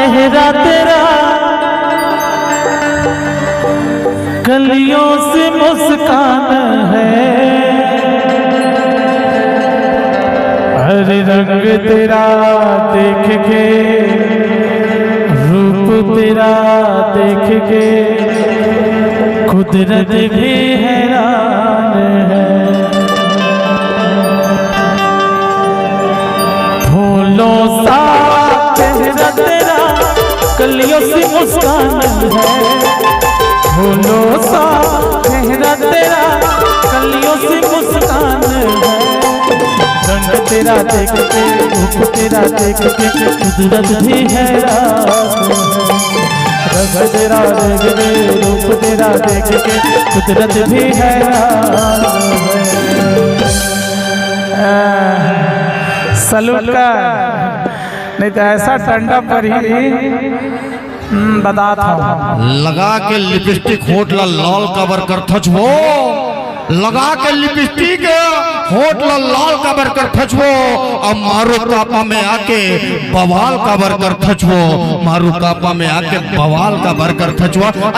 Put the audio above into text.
चेहरा तेरा कलियों से मुस्कान है, हर रंग तेरा देख के, रूप तेरा देख के कुदरत भी हैरान है। फूलों सा चेहरा तेरा कलियों से मुस्कान है, फूलों सा चेहरा तेरा कलियों से मुस्कान है। रंग तेरा देख के, रूप तेरा देख के कुदरत भी हैरान है। रंग तेरा देख के, रूप तेरा देख के कुदरत भी हैरान है। सलूट का नहीं तो ऐसा ठंडा पर ही बता था। लगा के लिपस्टिक होठ ला लाल कबर कर थचवो, लगा के लिपस्टिक होठ ला लाल कबर कर थचवो, अब मारू कापा में आके बवाल कबर कर थचवो, मारू कापा में आके बवाल कबर कर थचवो।